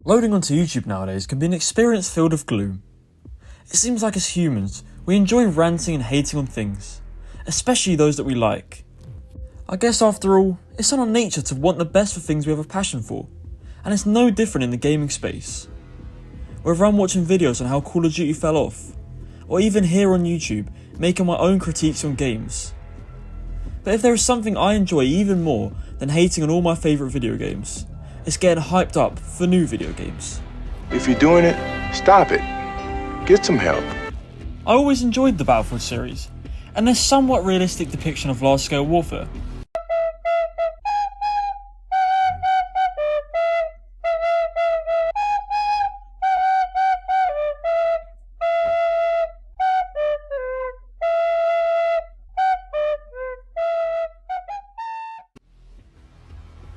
Loading onto YouTube nowadays can be an experience filled with gloom. It seems like as humans, we enjoy ranting and hating on things, especially those that we like. I guess after all, it's in our nature to want the best for things we have a passion for, and it's no different in the gaming space. Whether I'm watching videos on how Call of Duty fell off, or even here on YouTube, making my own critiques on games. But if there is something I enjoy even more than hating on all my favourite video games, it's getting hyped up for new video games. If you're doing it, stop it. Get some help. I always enjoyed the Battlefield series, and their somewhat realistic depiction of large-scale warfare.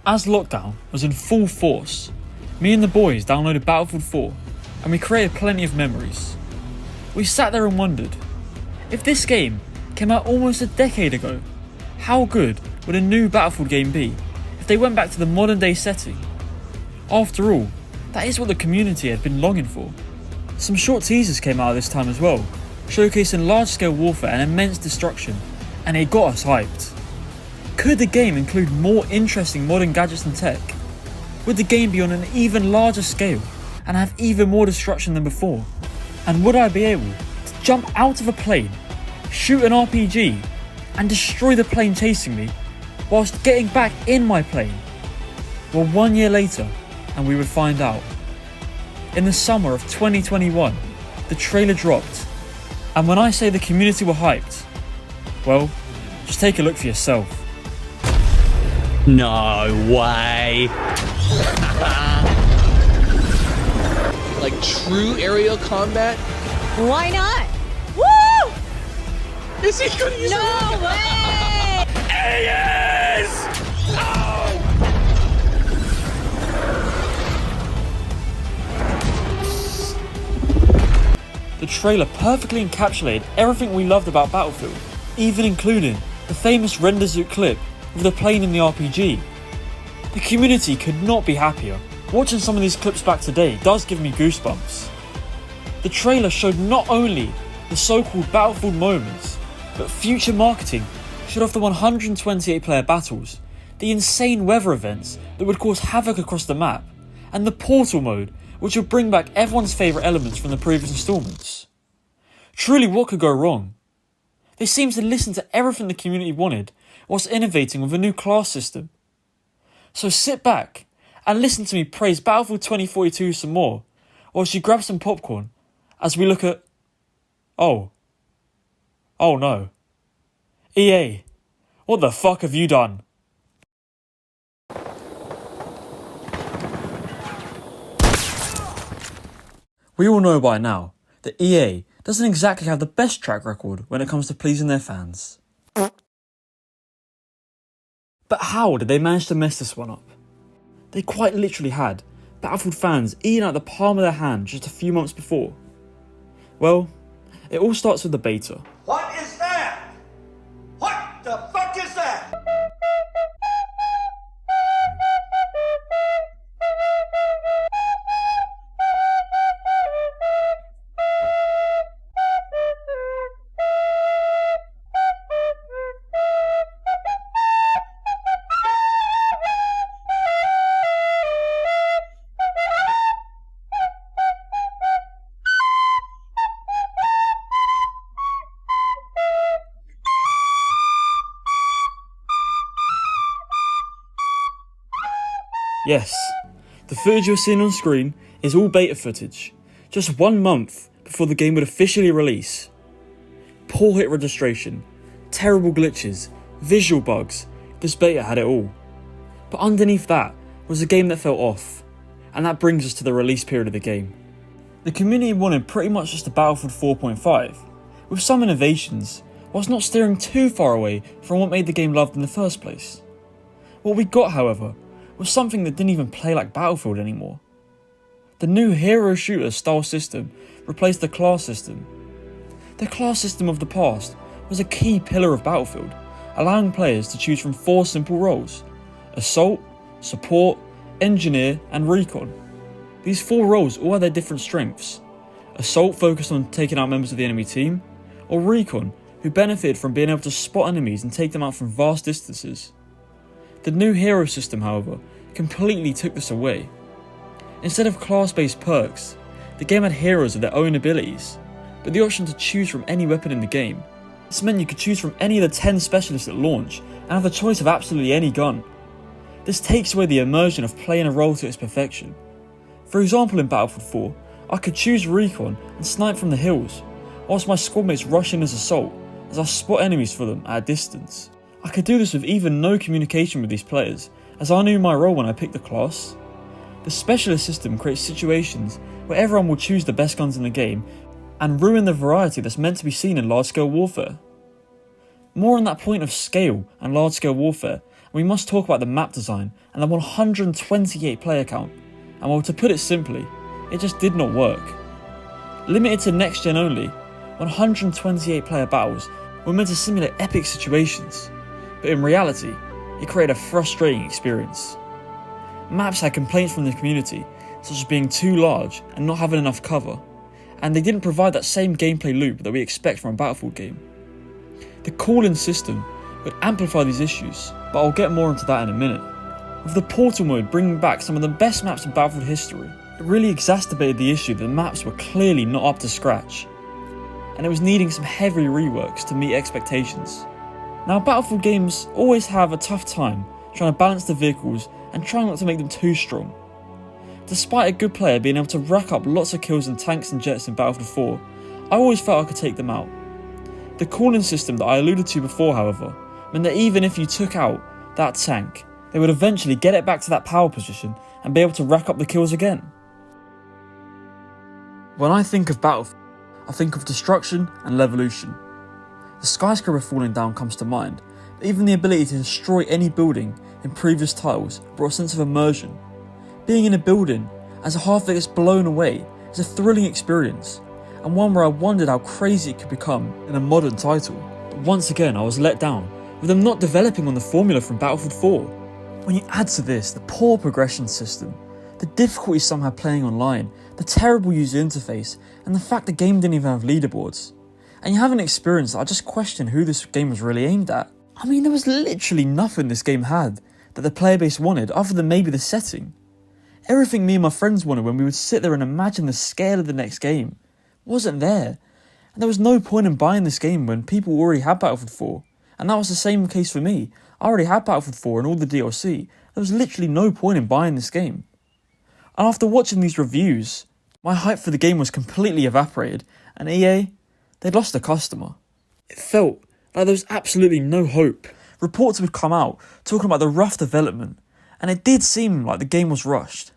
As lockdown was in full force, me and the boys downloaded Battlefield 4 and we created plenty of memories. We sat there and wondered, if this game came out almost a decade ago, how good would a new Battlefield game be if they went back to the modern day setting? After all, that is what the community had been longing for. Some short teasers came out of this time as well, showcasing large scale warfare and immense destruction, and it got us hyped. Could the game include more interesting modern gadgets and tech? Would the game be on an even larger scale and have even more destruction than before? And would I be able to jump out of a plane, shoot an RPG, and destroy the plane chasing me whilst getting back in my plane? Well, 1 year later, and we would find out. In the summer of 2021, the trailer dropped, and when I say the community were hyped, well, just take a look for yourself. No way. Like true aerial combat? Why not? Woo! Is he gonna use No way! Yes! Oh! The trailer perfectly encapsulated everything we loved about Battlefield, even including the famous render zoot clip with the plane in the RPG. The community could not be happier. Watching some of these clips back today does give me goosebumps. The trailer showed not only the so-called Battlefield moments, but future marketing showed off the 128 player battles, the insane weather events that would cause havoc across the map, and the portal mode which would bring back everyone's favourite elements from the previous installments. Truly, what could go wrong? They seemed to listen to everything the community wanted whilst innovating with a new class system. So sit back and listen to me praise Battlefield 2042 some more, whilst you grab some popcorn as we look at... Oh no. EA, what the fuck have you done? We all know by now that EA doesn't exactly have the best track record when it comes to pleasing their fans. But how did they manage to mess this one up? They quite literally had Battlefield fans eating out the palm of their hand just a few months before. Well, it all starts with the beta. What is that? What the fuck is that? Yes, the footage you're seeing on screen is all beta footage, just 1 month before the game would officially release. Poor hit registration, terrible glitches, visual bugs, this beta had it all. But underneath that was a game that fell off, and that brings us to the release period of the game. The community wanted pretty much just a Battlefield 4.5, with some innovations, whilst not steering too far away from what made the game loved in the first place. What we got, however, was something that didn't even play like Battlefield anymore. The new hero shooter style system replaced the class system. The class system of the past was a key pillar of Battlefield, allowing players to choose from 4 simple roles: Assault, Support, Engineer and Recon. These 4 roles all had their different strengths. Assault focused on taking out members of the enemy team, or Recon, who benefited from being able to spot enemies and take them out from vast distances. The new hero system, however, completely took this away. Instead of class-based perks, the game had heroes with their own abilities, but the option to choose from any weapon in the game. This meant you could choose from any of the 10 specialists at launch and have the choice of absolutely any gun. This takes away the immersion of playing a role to its perfection. For example, in Battlefield 4, I could choose Recon and snipe from the hills, whilst my squadmates rush in as Assault, as I spot enemies for them at a distance. I could do this with even no communication with these players, as I knew my role when I picked the class. The specialist system creates situations where everyone will choose the best guns in the game and ruin the variety that's meant to be seen in large-scale warfare. More on that point of scale and large-scale warfare, we must talk about the map design and the 128 player count, and well, to put it simply, it just did not work. Limited to next gen only, 128 player battles were meant to simulate epic situations, but in reality, it created a frustrating experience. Maps had complaints from the community, such as being too large and not having enough cover, and they didn't provide that same gameplay loop that we expect from a Battlefield game. The call-in system would amplify these issues, but I'll get more into that in a minute. With the portal mode bringing back some of the best maps in Battlefield history, it really exacerbated the issue that the maps were clearly not up to scratch, and it was needing some heavy reworks to meet expectations. Now, Battlefield games always have a tough time trying to balance the vehicles and trying not to make them too strong. Despite a good player being able to rack up lots of kills in tanks and jets in Battlefield 4, I always felt I could take them out. The call-in system that I alluded to before, however, meant that even if you took out that tank, they would eventually get it back to that power position and be able to rack up the kills again. When I think of Battlefield, I think of destruction and levolution. The skyscraper falling down comes to mind, but even the ability to destroy any building in previous titles brought a sense of immersion. Being in a building as half of it gets blown away is a thrilling experience, and one where I wondered how crazy it could become in a modern title. But once again, I was let down, with them not developing on the formula from Battlefield 4. When you add to this the poor progression system, the difficulty some had playing online, the terrible user interface, and the fact the game didn't even have leaderboards, and you have an experience that I just question who this game was really aimed at. I mean, there was literally nothing this game had that the player base wanted other than maybe the setting. Everything me and my friends wanted when we would sit there and imagine the scale of the next game wasn't there, and there was no point in buying this game when people already had Battlefield 4, and that was the same case for me. I already had Battlefield 4 and all the DLC. There was literally no point in buying this game. And after watching these reviews, my hype for the game was completely evaporated, and EA, they'd lost a customer. It felt like there was absolutely no hope. Reports would come out talking about the rough development, and it did seem like the game was rushed.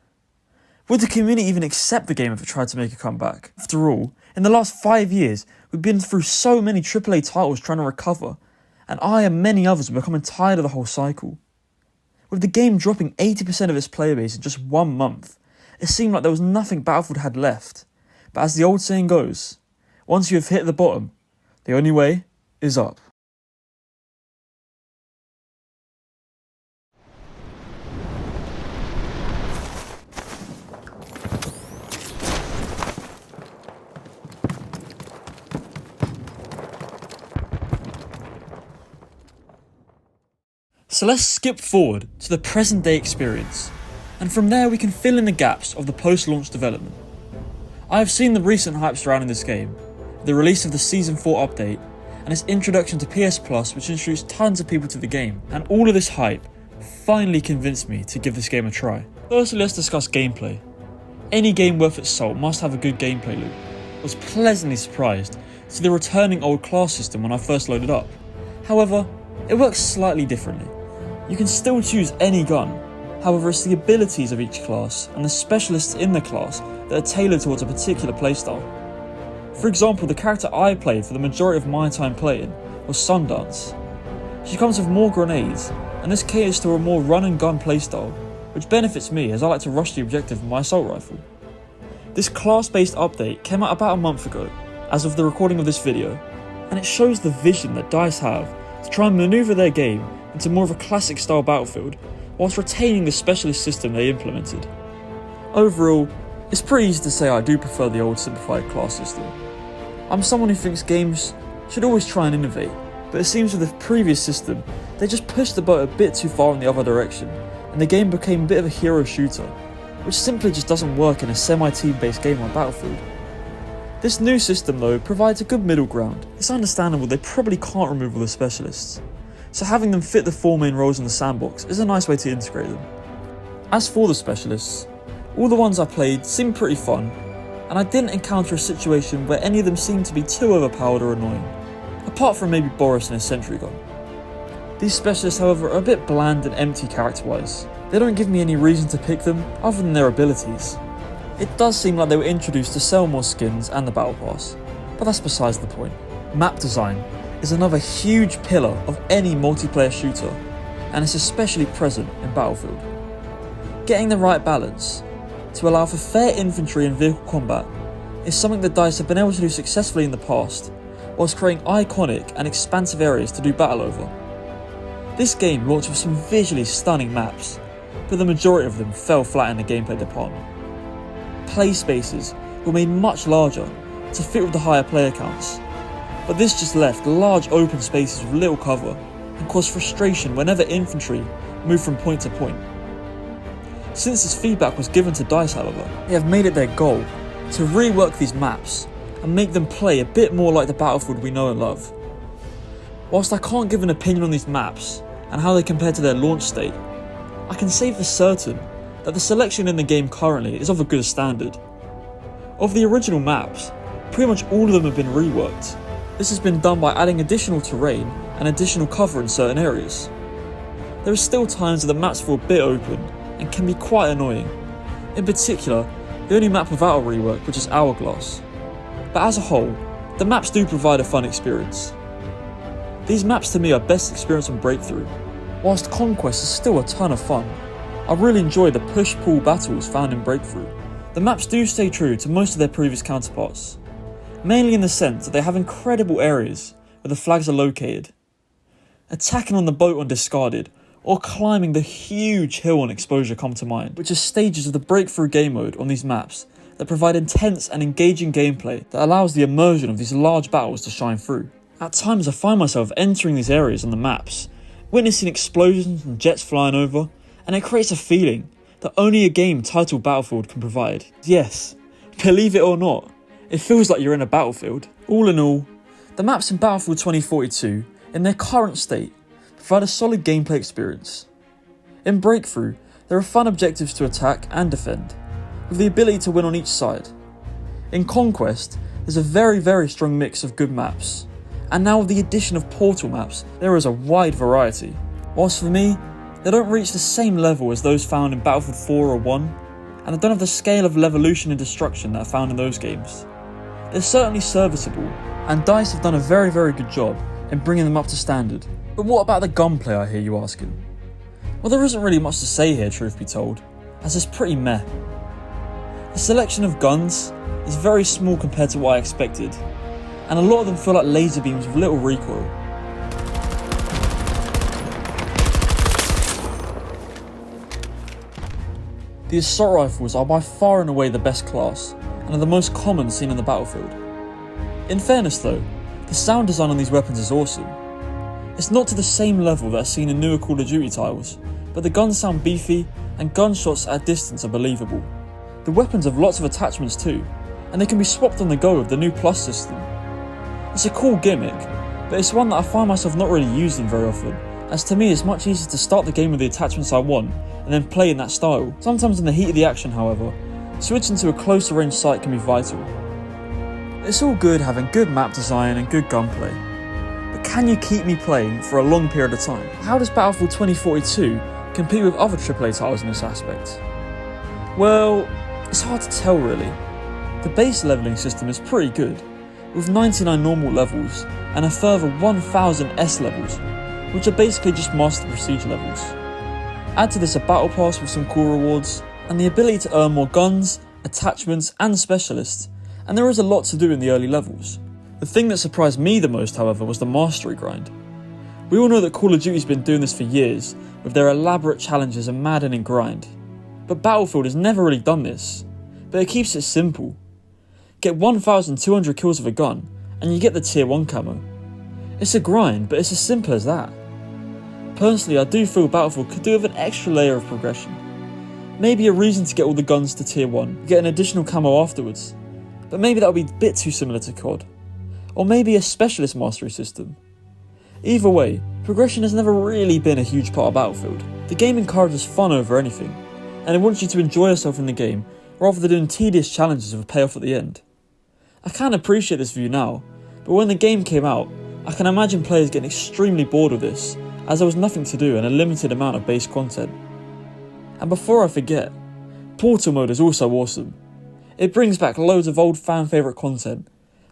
Would the community even accept the game if it tried to make a comeback? After all, in the last 5 years, we've been through so many AAA titles trying to recover, and I and many others were becoming tired of the whole cycle. With the game dropping 80% of its player base in just 1 month, it seemed like there was nothing Battlefield had left. But as the old saying goes, once you have hit the bottom, the only way is up. So let's skip forward to the present day experience, and from there we can fill in the gaps of the post-launch development. I have seen the recent hype surrounding this game, the release of the Season 4 update, and its introduction to PS Plus, which introduced tons of people to the game, and all of this hype finally convinced me to give this game a try. Firstly, let's discuss gameplay. Any game worth its salt must have a good gameplay loop. I was pleasantly surprised to see the returning old class system when I first loaded up. However, it works slightly differently. You can still choose any gun, however it's the abilities of each class and the specialists in the class that are tailored towards a particular playstyle. For example, the character I played for the majority of my time playing was Sundance. She comes with more grenades, and this caters to a more run and gun playstyle, which benefits me as I like to rush the objective with my assault rifle. This class-based update came out about a month ago, as of the recording of this video, and it shows the vision that DICE have to try and manoeuvre their game into more of a classic style Battlefield, whilst retaining the specialist system they implemented. Overall, It's pretty easy to say I do prefer the old simplified class system. I'm someone who thinks games should always try and innovate, but it seems with the previous system, they just pushed the boat a bit too far in the other direction, and the game became a bit of a hero shooter, which simply just doesn't work in a semi-team based game like Battlefield. This new system though provides a good middle ground. It's understandable they probably can't remove all the specialists, so having them fit the 4 main roles in the sandbox is a nice way to integrate them. As for the specialists, all the ones I played seemed pretty fun, and I didn't encounter a situation where any of them seemed to be too overpowered or annoying, apart from maybe Boris and his sentry gun. These specialists however are a bit bland and empty character-wise. They don't give me any reason to pick them other than their abilities. It does seem like they were introduced to sell more skins and the battle pass, but that's besides the point. Map design is another huge pillar of any multiplayer shooter, and it's especially present in Battlefield. Getting the right balance to allow for fair infantry and vehicle combat is something that DICE have been able to do successfully in the past, whilst creating iconic and expansive areas to do battle over. This game launched with some visually stunning maps, but the majority of them fell flat in the gameplay department. Play spaces were made much larger to fit with the higher player counts, but this just left large open spaces with little cover and caused frustration whenever infantry moved from point to point. Since this feedback was given to DICE however, they have made it their goal to rework these maps and make them play a bit more like the Battlefield we know and love. Whilst I can't give an opinion on these maps and how they compare to their launch state, I can say for certain that the selection in the game currently is of a good standard. Of the original maps, pretty much all of them have been reworked. This has been done by adding additional terrain and additional cover in certain areas. There are still times that the maps feel a bit open and can be quite annoying. In particular, the only map without a rework, which is Hourglass. But as a whole, the maps do provide a fun experience. These maps to me are best experienced on Breakthrough. Whilst Conquest is still a ton of fun, I really enjoy the push-pull battles found in Breakthrough. The maps do stay true to most of their previous counterparts, mainly in the sense that they have incredible areas where the flags are located. Attacking on the boat on Discarded, or climbing the huge hill on Exposure come to mind, which are stages of the Breakthrough game mode on these maps that provide intense and engaging gameplay that allows the immersion of these large battles to shine through. At times I find myself entering these areas on the maps, witnessing explosions and jets flying over, and it creates a feeling that only a game titled Battlefield can provide. Yes, believe it or not, it feels like you're in a battlefield. All in all, the maps in Battlefield 2042, in their current state, provide a solid gameplay experience. In Breakthrough, there are fun objectives to attack and defend, with the ability to win on each side. In Conquest, there's a very strong mix of good maps, and now with the addition of portal maps, there is a wide variety. Whilst for me, they don't reach the same level as those found in Battlefield 4 or 1, and they don't have the scale of levolution and destruction that are found in those games. They're certainly serviceable, and DICE have done a very good job in bringing them up to standard. But what about the gunplay, I hear you asking? Well, there isn't really much to say here, truth be told, as it's pretty meh. The selection of guns is very small compared to what I expected, and a lot of them feel like laser beams with little recoil. The assault rifles are by far and away the best class, and are the most common seen on the battlefield. In fairness though, the sound design on these weapons is awesome. It's not to the same level that is seen in newer Call of Duty titles, but the guns sound beefy, and gunshots at distance are believable. The weapons have lots of attachments too, and they can be swapped on the go with the new Plus system. It's a cool gimmick, but it's one that I find myself not really using very often, as to me it's much easier to start the game with the attachments I want, and then play in that style. Sometimes in the heat of the action however, switching to a closer range sight can be vital. It's all good having good map design and good gunplay, but can you keep me playing for a long period of time? How does Battlefield 2042 compete with other AAA titles in this aspect? Well, it's hard to tell really. The base levelling system is pretty good, with 99 normal levels and a further 1000 S levels, which are basically just master procedure levels. Add to this a battle pass with some cool rewards, and the ability to earn more guns, attachments and specialists, and there is a lot to do in the early levels. The thing that surprised me the most however was the mastery grind. We all know that Call of Duty's been doing this for years, with their elaborate challenges and maddening grind. But Battlefield has never really done this, but it keeps it simple. Get 1,200 kills with a gun, and you get the tier 1 camo. It's a grind, but it's as simple as that. Personally, I do feel Battlefield could do with an extra layer of progression. Maybe a reason to get all the guns to tier 1, get an additional camo afterwards, but maybe that would be a bit too similar to COD. Or maybe a specialist mastery system. Either way, progression has never really been a huge part of Battlefield. The game encourages fun over anything, and it wants you to enjoy yourself in the game rather than doing tedious challenges with a payoff at the end. I can appreciate this view now, but when the game came out, I can imagine players getting extremely bored with this, as there was nothing to do and a limited amount of base content. And before I forget, Portal mode is also awesome. It brings back loads of old fan favourite content,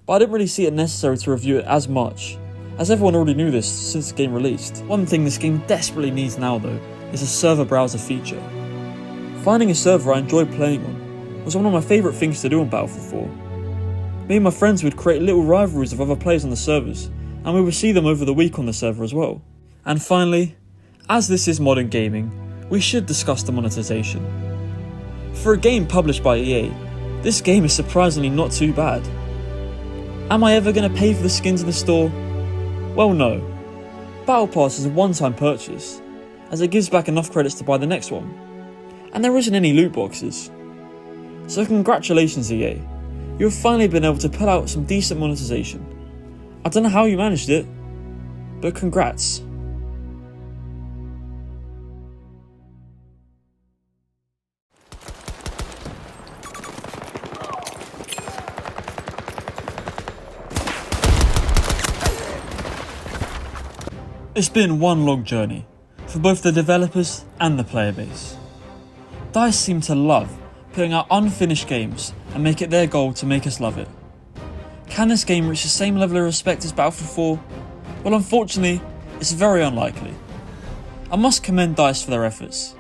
but I didn't really see it necessary to review it as much, as everyone already knew this since the game released. One thing this game desperately needs now though, is a server browser feature. Finding a server I enjoyed playing on was one of my favourite things to do on Battlefield 4. Me and my friends would create little rivalries of other players on the servers, and we would see them over the week on the server as well. And finally, as this is modern gaming, we should discuss the monetization. For a game published by EA, this game is surprisingly not too bad. Am I ever going to pay for the skins in the store? Well, no. Battle Pass is a one-time purchase, as it gives back enough credits to buy the next one. And there isn't any loot boxes. So congratulations EA, you have finally been able to put out some decent monetization. I don't know how you managed it, but congrats. It's been one long journey, for both the developers and the player base. DICE seem to love putting out unfinished games and make it their goal to make us love it. Can this game reach the same level of respect as Battlefield 4? Well, unfortunately, it's very unlikely. I must commend DICE for their efforts.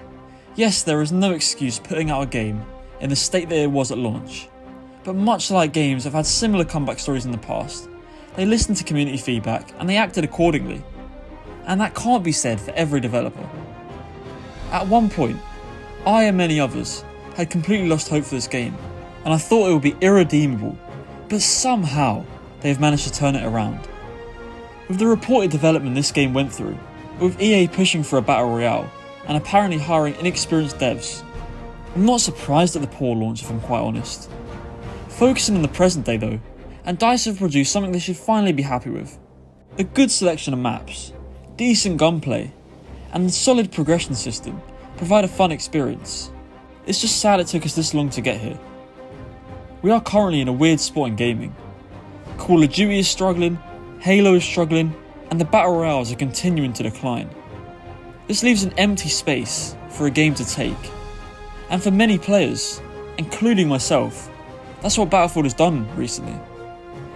Yes, there is no excuse putting out a game in the state that it was at launch, but much like games have had similar comeback stories in the past, they listened to community feedback and they acted accordingly. And that can't be said for every developer. At one point, I and many others had completely lost hope for this game, and I thought it would be irredeemable, but somehow they've managed to turn it around. With the reported development this game went through, with EA pushing for a battle royale and apparently hiring inexperienced devs, I'm not surprised at the poor launch if I'm quite honest. Focusing on the present day though, and DICE have produced something they should finally be happy with. A good selection of maps, decent gunplay, and a solid progression system provide a fun experience. It's just sad it took us this long to get here. We are currently in a weird spot in gaming. Call of Duty is struggling, Halo is struggling, and the battle royales are continuing to decline. This leaves an empty space for a game to take. And for many players, including myself, that's what Battlefield has done recently.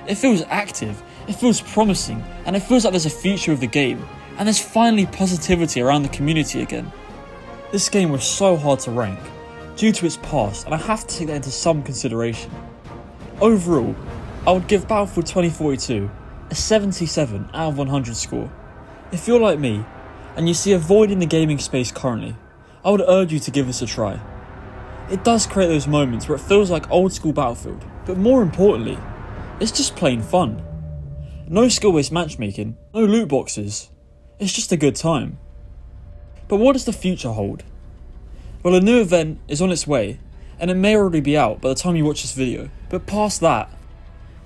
It feels active, it feels promising, and it feels like there's a future of the game, and there's finally positivity around the community again. This game was so hard to rank, due to its past, and I have to take that into some consideration. Overall, I would give Battlefield 2042 a 77 out of 100 score. If you're like me, and you see a void in the gaming space currently, I would urge you to give this a try. It does create those moments where it feels like old school Battlefield, but more importantly, it's just plain fun. No skill-based matchmaking, no loot boxes, it's just a good time. But what does the future hold? Well, a new event is on its way, and it may already be out by the time you watch this video, but past that,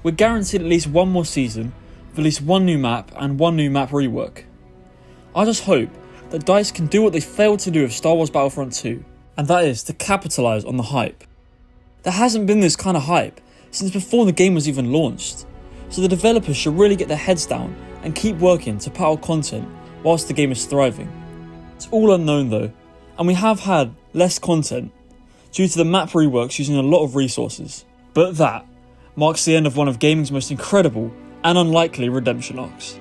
we're guaranteed at least one more season, with at least one new map and one new map rework. I just hope that DICE can do what they failed to do with Star Wars Battlefront 2, and that is to capitalise on the hype. There hasn't been this kind of hype since before the game was even launched, so the developers should really get their heads down and keep working to put out content whilst the game is thriving. It's all unknown though, and we have had less content due to the map reworks using a lot of resources, but that marks the end of one of gaming's most incredible and unlikely redemption arcs.